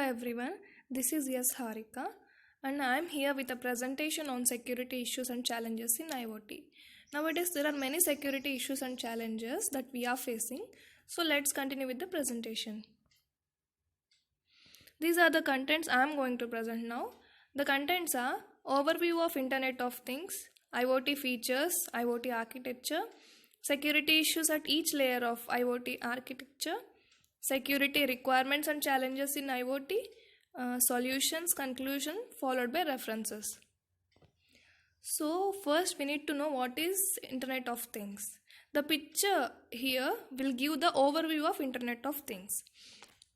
everyone, this is Yes Harika and I am here with a presentation on security issues and challenges in IoT. Nowadays there are many security issues and challenges that we are facing, so let's continue with the presentation. These are the contents I am going to present now. The contents are overview of Internet of Things, IoT features, IoT architecture, security issues at each layer of IoT architecture, security requirements and challenges in IoT, solutions, conclusion, followed by references. So first we need to know what is Internet of Things. The picture here will give the overview of Internet of Things.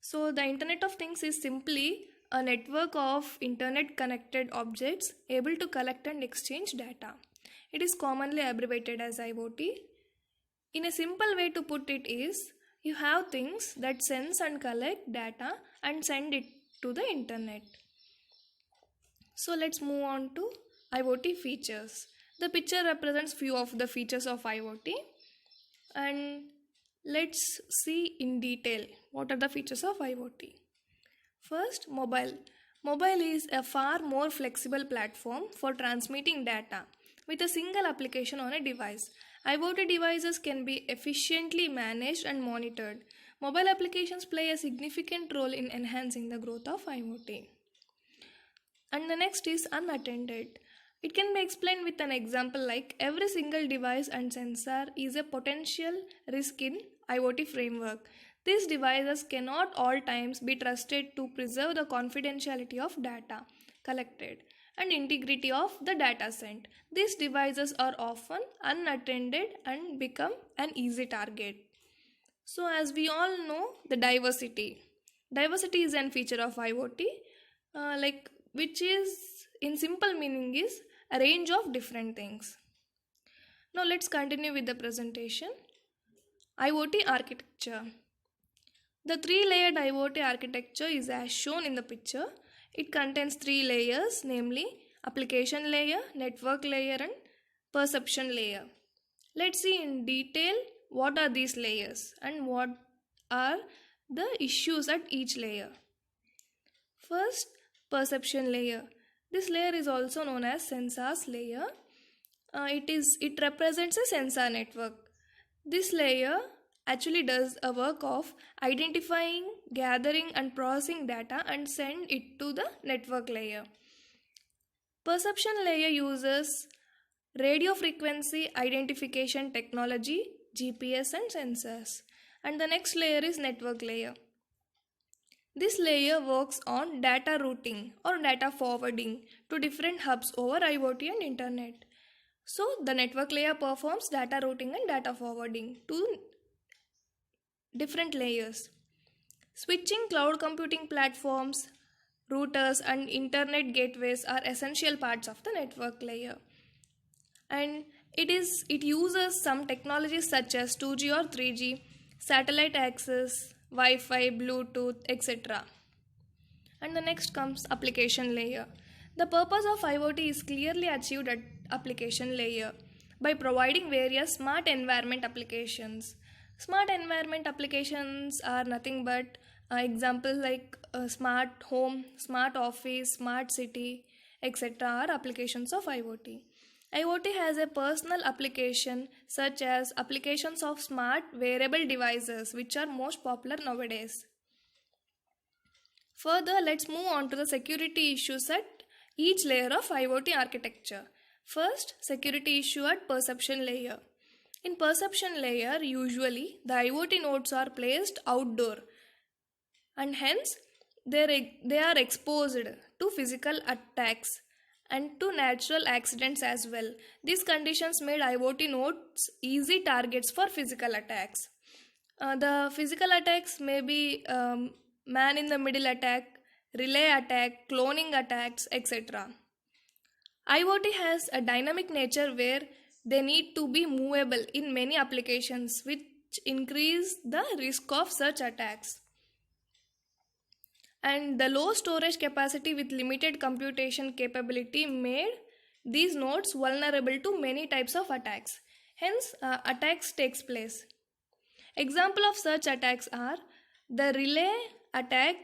So the Internet of Things is simply a network of internet connected objects able to collect and exchange data. It is commonly abbreviated as IoT. In a simple way to put it is, you have things that sense and collect data and send it to the internet. So let's move on to IoT features. The picture represents few of the features of IoT, and let's see in detail what are the features of IoT. First, mobile. Mobile is a far more flexible platform for transmitting data with a single application on a device. IoT devices can be efficiently managed and monitored. Mobile applications play a significant role in enhancing the growth of IoT. And the next is unattended. It can be explained with an example like every single device and sensor is a potential risk in IoT framework. These devices cannot all times be trusted to preserve the confidentiality of data collected and integrity of the data sent. These devices are often unattended and become an easy target. So as we all know, the diversity. Diversity is a feature of IoT, which is in simple meaning is a range of different things. Now let's continue with the presentation. IoT architecture. The three-layered IoT architecture is as shown in the picture. It contains three layers, namely application layer, network layer and perception layer. Let's see in detail what are these layers and what are the issues at each layer. First, perception layer. This layer is also known as sensors layer. It represents a sensor network. This layer actually does a work of identifying, gathering and processing data and send it to the network layer. Perception layer uses radio frequency identification technology, GPS and sensors. And the next layer is network layer. This layer works on data routing or data forwarding to different hubs over IoT and internet. So the network layer performs data routing and data forwarding to different layers. Switching cloud computing platforms, routers and internet gateways are essential parts of the network layer. And it uses some technologies such as 2G or 3G, satellite access, Wi-Fi, Bluetooth, etc. And the next comes application layer. The purpose of IoT is clearly achieved at application layer by providing various smart environment applications. Smart environment applications are nothing but examples like smart home, smart office, smart city, etc. are applications of IoT. IoT has a personal application such as applications of smart wearable devices, which are most popular nowadays. Further, let's move on to the security issues at each layer of IoT architecture. First, security issue at perception layer. In perception layer, usually the IoT nodes are placed outdoor and hence they are exposed to physical attacks and to natural accidents as well. These conditions made IoT nodes easy targets for physical attacks. The physical attacks may be man in the middle attack, relay attack, cloning attacks, etc. IoT has a dynamic nature where they need to be movable in many applications, which increase the risk of such attacks. And the low storage capacity with limited computation capability made these nodes vulnerable to many types of attacks. Hence, attacks takes place. Example of such attacks are the relay attack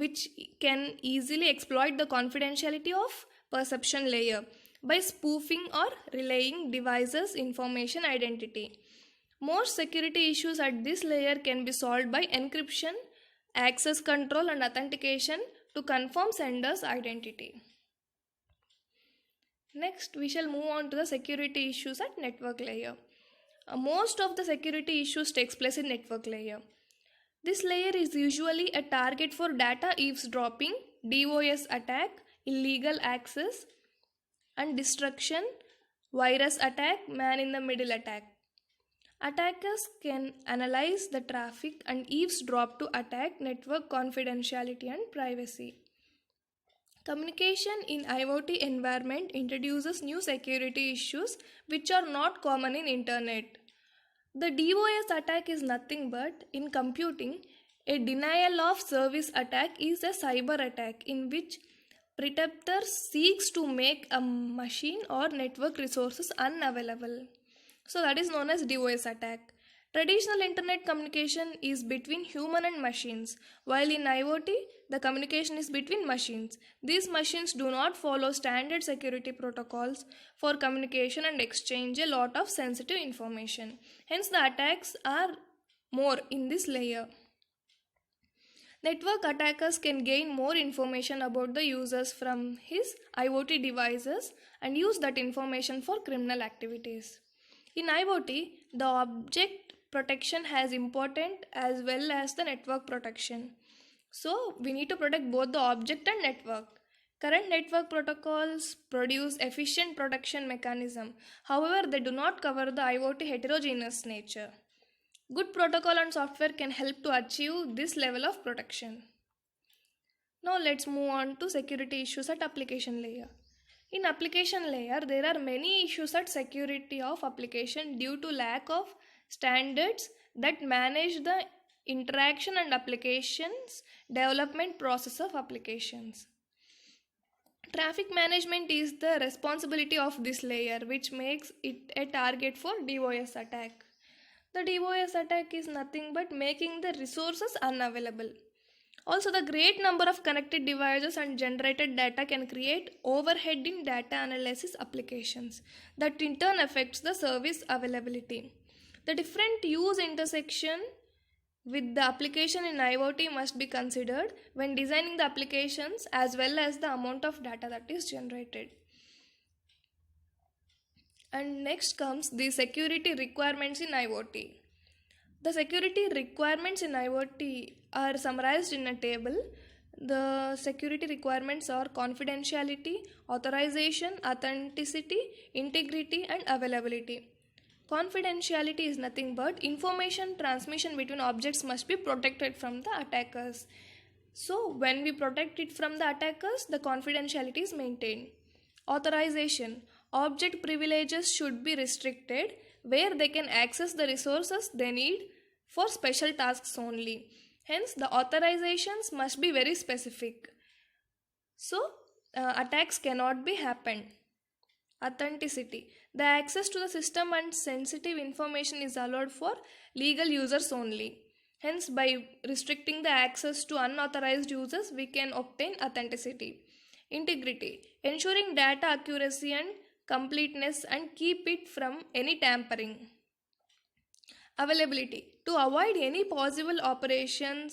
which can easily exploit the confidentiality of perception layer by spoofing or relaying devices' information identity. Most security issues at this layer can be solved by encryption, access control, and authentication to confirm sender's identity. Next, we shall move on to the security issues at network layer. Most of the security issues takes place in network layer. This layer is usually a target for data eavesdropping, DOS attack, illegal access and destruction, virus attack, man-in-the-middle attack. Attackers can analyze the traffic and eavesdrop to attack network confidentiality and privacy. Communication in IoT environment introduces new security issues which are not common in internet. The DOS attack is nothing but, in computing, a denial of service attack is a cyber attack in which pretender seeks to make a machine or network resources unavailable. So that is known as DOS attack. Traditional internet communication is between human and machines, while in IoT, the communication is between machines. These machines do not follow standard security protocols for communication and exchange a lot of sensitive information. Hence, the attacks are more in this layer. Network attackers can gain more information about the users from his IoT devices and use that information for criminal activities. In IoT, the object protection has important as well as the network protection. So, we need to protect both the object and network. Current network protocols produce efficient protection mechanism. However, they do not cover the IoT heterogeneous nature. Good protocol and software can help to achieve this level of protection. Now let's move on to security issues at application layer. In application layer, there are many issues at security of application due to lack of standards that manage the interaction and applications development process of applications. Traffic management is the responsibility of this layer, which makes it a target for DOS attack. The DOS attack is nothing but making the resources unavailable. Also, the great number of connected devices and generated data can create overhead in data analysis applications that in turn affects the service availability. The different use intersection with the application in IoT must be considered when designing the applications as well as the amount of data that is generated. And next comes the security requirements in IoT. The security requirements in IoT are summarized in a table. The security requirements are confidentiality, authorization, authenticity, integrity, and availability. Confidentiality is nothing but information transmission between objects must be protected from the attackers. So, when we protect it from the attackers, the confidentiality is maintained. Authorization. Object privileges should be restricted where they can access the resources they need for special tasks only. Hence, the authorizations must be very specific. So, attacks cannot be happened. Authenticity. The access to the system and sensitive information is allowed for legal users only. Hence, by restricting the access to unauthorized users, we can obtain authenticity. Integrity. Ensuring data accuracy and completeness and keep it from any tampering. Availability. To avoid any possible operational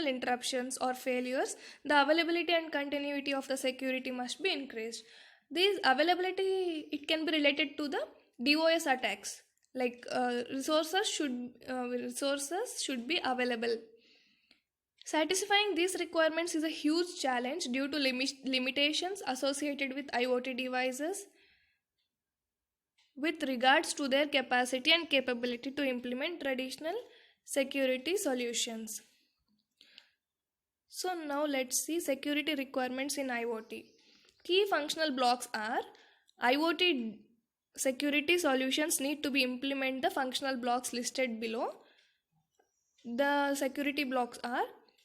interruptions or failures, the availability and continuity of the security must be increased. This availability, it can be related to the DOS attacks. Like resources should be available. Satisfying these requirements is a huge challenge due to limitations associated with IoT devices with regards to their capacity and capability to implement traditional security solutions. So now let's see security requirements in IoT. Key functional blocks are IoT security solutions need to be implement the functional blocks listed below. The security blocks are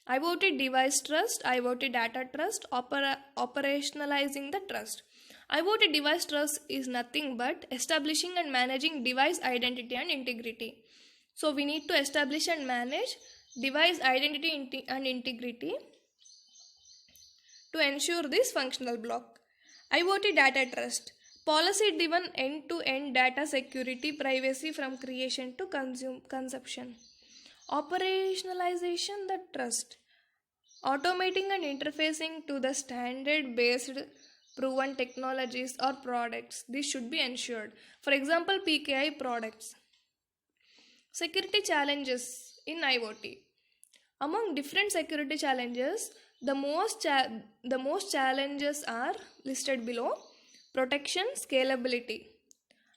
IoT device trust, IoT data trust, operationalizing the trust. IoT device trust is nothing but establishing and managing device identity and integrity. So we need to establish and manage device identity and integrity to ensure this functional block. IoT data trust. Policy driven end to end data security privacy from creation to consumption. Operationalization the trust. Automating and interfacing to the standard based proven technologies or products. This should be ensured. For example, PKI products. Security challenges in IoT. Among different security challenges, the most challenges are listed below. Protection, scalability,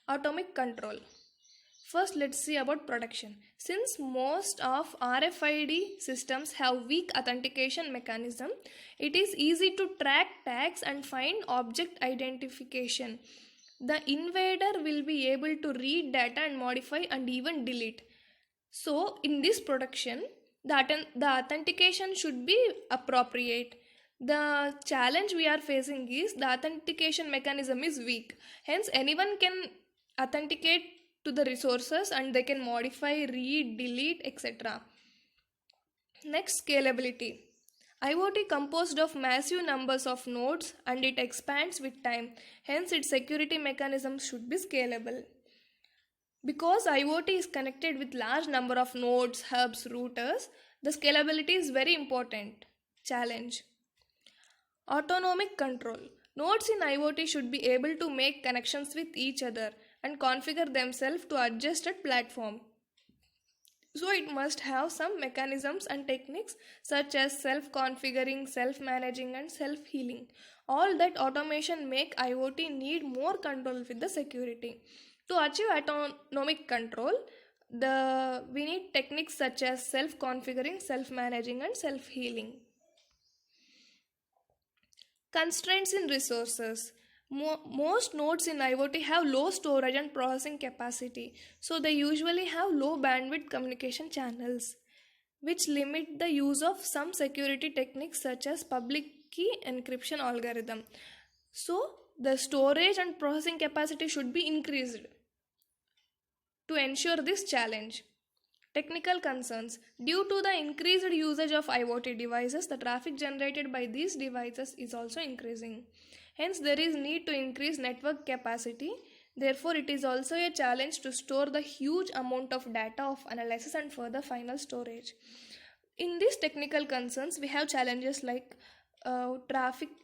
atomic control. First, let's see about protection. Since most of RFID systems have weak authentication mechanism, it is easy to track tags and find object identification. The invader will be able to read data and modify and even delete. So, in this protection, the authentication should be appropriate. The challenge we are facing is the authentication mechanism is weak. Hence, anyone can authenticate to the resources and they can modify, read, delete, etc. Next, scalability. IoT composed of massive numbers of nodes and it expands with time. Hence, its security mechanism should be scalable. Because IoT is connected with large number of nodes, hubs, routers, the scalability is very important. Challenge. Autonomic control. Nodes in IoT should be able to make connections with each other and configure themselves to adjusted platform. So it must have some mechanisms and techniques such as self-configuring, self-managing and self-healing. All that automation make IoT need more control with the security. To achieve autonomic control, we need techniques such as self-configuring, self-managing and self-healing. Constraints in resources. Most nodes in IoT have low storage and processing capacity, so they usually have low bandwidth communication channels, which limit the use of some security techniques such as public key encryption algorithm. So, the storage and processing capacity should be increased to ensure this challenge. Technical concerns. Due to the increased usage of IoT devices, the traffic generated by these devices is also increasing. Hence, there is need to increase network capacity. Therefore, it is also a challenge to store the huge amount of data of analysis and further final storage. In these technical concerns, we have challenges like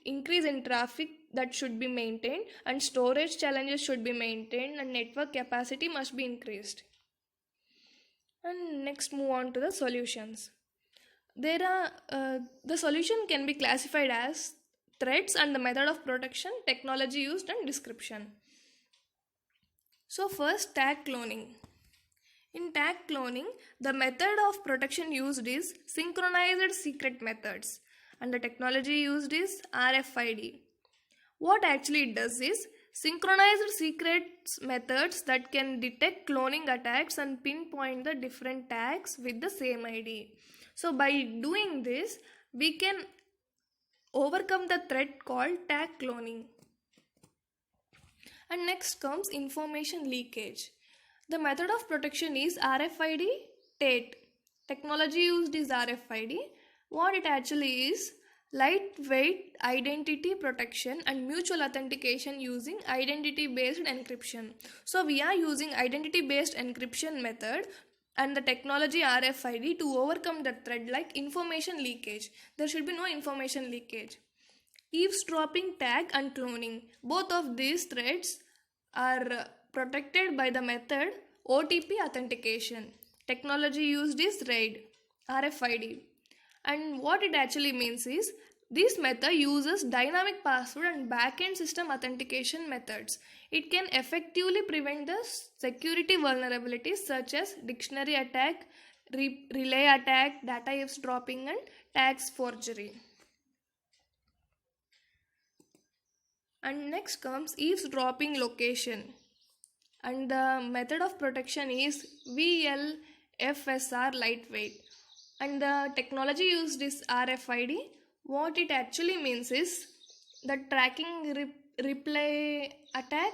increase in traffic that should be maintained, and storage challenges should be maintained, and network capacity must be increased. And next, move on to the solutions. The solution can be classified as threats and the method of protection, technology used and description. So first, tag cloning. In tag cloning, the method of protection used is synchronized secret methods and the technology used is RFID. What actually it does is synchronized secrets methods that can detect cloning attacks and pinpoint the different tags with the same ID. So by doing this, we can overcome the threat called tag cloning. And next comes information leakage. The method of protection is RFID TATE. Technology used is RFID. What it actually is, lightweight identity protection and mutual authentication using identity based encryption. So we are using identity based encryption method and the technology RFID to overcome the threat like information leakage. There should be no information leakage. Eavesdropping tag and cloning. Both of these threats are protected by the method OTP authentication. Technology used is RAID, RFID. And what it actually means is, this method uses dynamic password and backend system authentication methods. It can effectively prevent the security vulnerabilities such as dictionary attack, relay attack, data eavesdropping and tags forgery. And next comes eavesdropping location. And the method of protection is VLFSR lightweight. And the technology used is RFID. What it actually means is the tracking replay attack,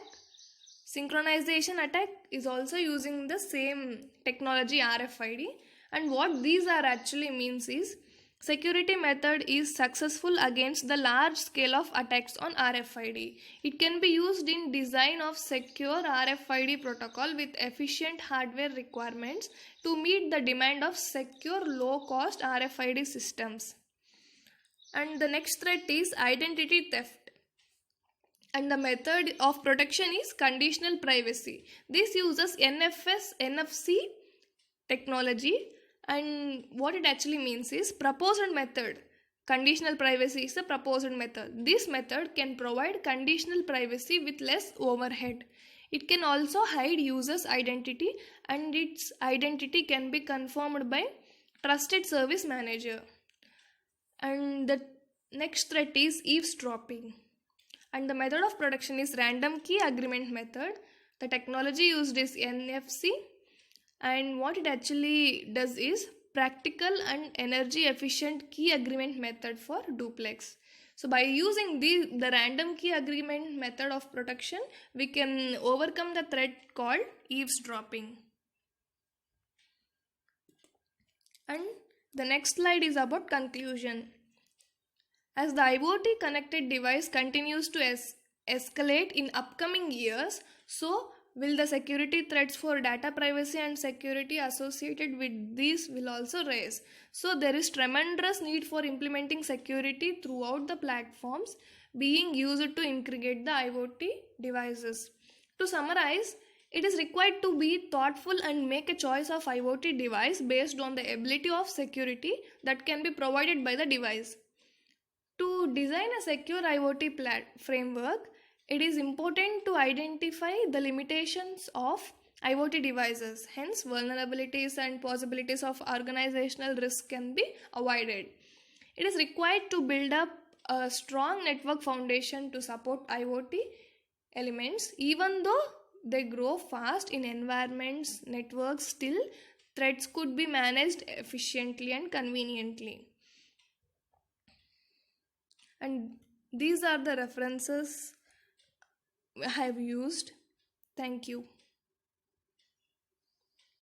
synchronization attack is also using the same technology RFID. And what these are actually means is Security method is successful against the large scale of attacks on RFID. It can be used in design of secure RFID protocol with efficient hardware requirements to meet the demand of secure low-cost RFID systems. And the next threat is identity theft. And the method of protection is conditional privacy. This uses NFC technology, and what it actually means is proposed method. Conditional privacy is a proposed method. This method can provide conditional privacy with less overhead. It can also hide users' identity, and its identity can be confirmed by trusted service manager. And the next threat is eavesdropping. And the method of protection is random key agreement method. The technology used is NFC, and what it actually does is practical and energy efficient key agreement method for duplex. So by using the random key agreement method of protection, we can overcome the threat called eavesdropping. And the next slide is about conclusion. As the IoT connected device continues to escalate in upcoming years, so will the security threats for data privacy and security associated with these will also rise. So there is tremendous need for implementing security throughout the platforms being used to integrate the IoT devices. To summarize, it is required to be thoughtful and make a choice of IoT device based on the ability of security that can be provided by the device. To design a secure IoT framework, it is important to identify the limitations of IoT devices. Hence, vulnerabilities and possibilities of organizational risk can be avoided. It is required to build up a strong network foundation to support IoT elements. Even though they grow fast in environments, networks, still threats could be managed efficiently and conveniently. And these are the references I have used. Thank you.